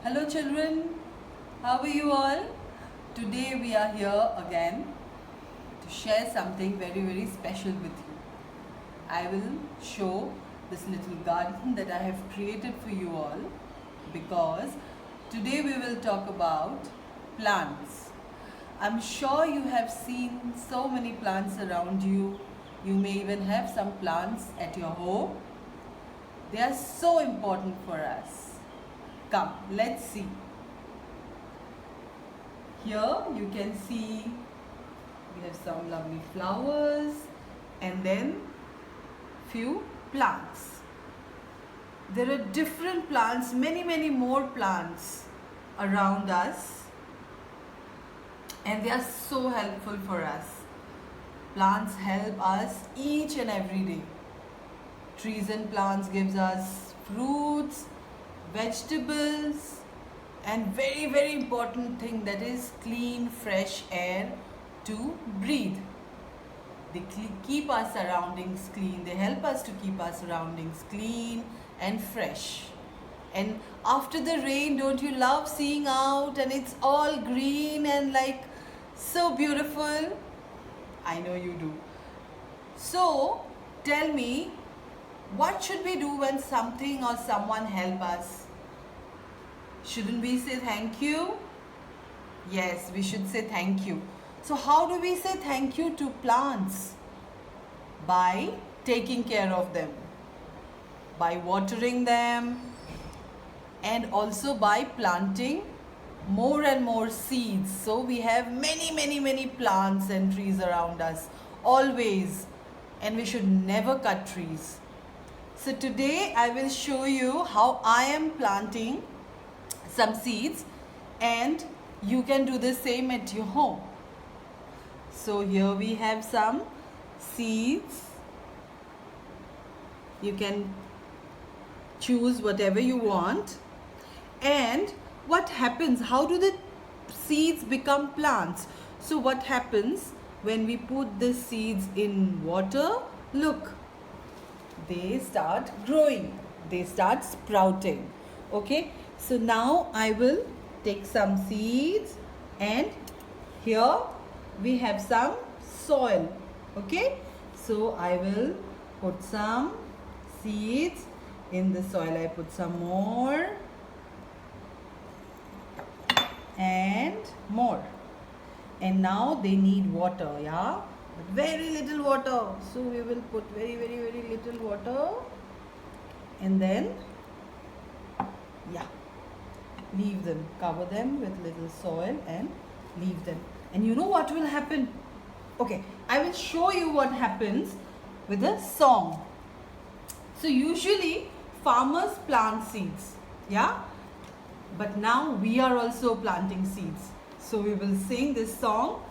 Hello children, how are you all? Today we are here again to share something very special with you. I will show this little garden that I have created for you all because today we will talk about plants. I'm sure you have seen so many plants around you. You may even have some plants at your home. They are so important for us. Come, let's see. Here you can see we have some lovely flowers and then few plants. There are different plants, many more plants around us, and they are so helpful for us. Plants help us each and every day. Trees and plants gives us fruits, vegetables, and very important thing, that is clean fresh air to breathe. They keep our surroundings clean. They help us to keep our surroundings clean and fresh. And after the rain, don't you love seeing out and it's all green and like so beautiful? I know you do. So tell me, what should we do when something or someone help us? Shouldn't we say thank you? Yes, we should say thank you. So how do we say thank you to plants? By taking care of them, by watering them, and also by planting more and more seeds. So we have many plants and trees around us always, and we should never cut trees. So today I will show you how I am planting some seeds, and you can do the same at your home. So here we have some seeds. You can choose whatever you want. And what happens, how do the seeds become plants? So what happens when we put the seeds in water? Look, they start growing, they start sprouting. Okay, so now I will take some seeds, and here we have some soil. Okay, so I will put some seeds in the soil. I put some more and more, and now they need water. Yeah, but very little water, so we will put very little water, and then yeah, leave them, cover them with little soil and leave them. And you know what will happen? Okay, I will show you what happens with a song. So usually farmers plant seeds, yeah, but now we are also planting seeds. So we will sing this song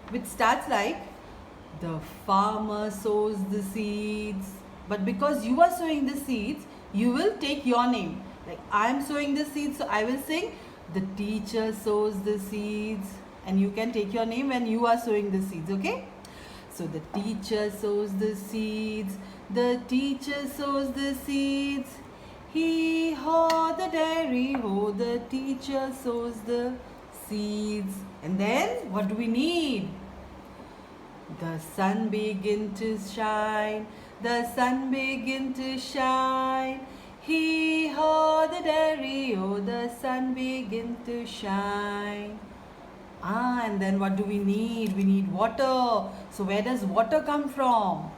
which starts like, the farmer sows the seeds. But because you are sowing the seeds, you will take your name. Like I am sowing the seeds, so I will sing, the teacher sows the seeds, and you can take your name when you are sowing the seeds. Okay, so the teacher sows the seeds, the teacher sows the seeds, he haw the dairy ho, the teacher sows the seeds. And then what do we need? The sun begin to shine, the sun begin to shine, hee haw the dairy oh, the sun begin to shine. And then what do we need? We need water. So where does water come from?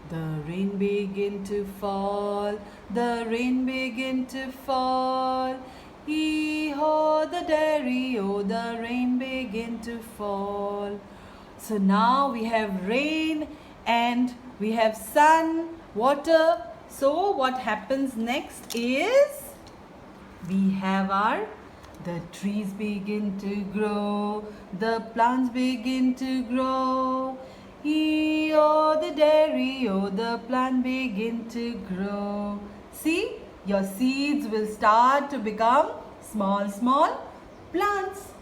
The rain begin to fall, the rain begin to fall, hee haw the dairy oh, the rain begin to fall. So now we have rain and we have sun, water. So what happens next is we have the trees begin to grow, the plants begin to grow. Oh, the dairy, oh, the plant begin to grow. See, your seeds will start to become small plants.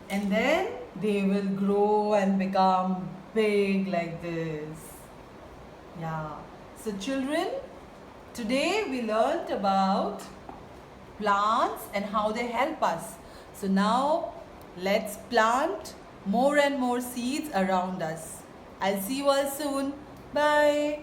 And then they will grow and become big like this. Yeah. So children, Today we learned about plants and how they help us. So now let's plant more and more seeds around us. I'll see you all soon. Bye.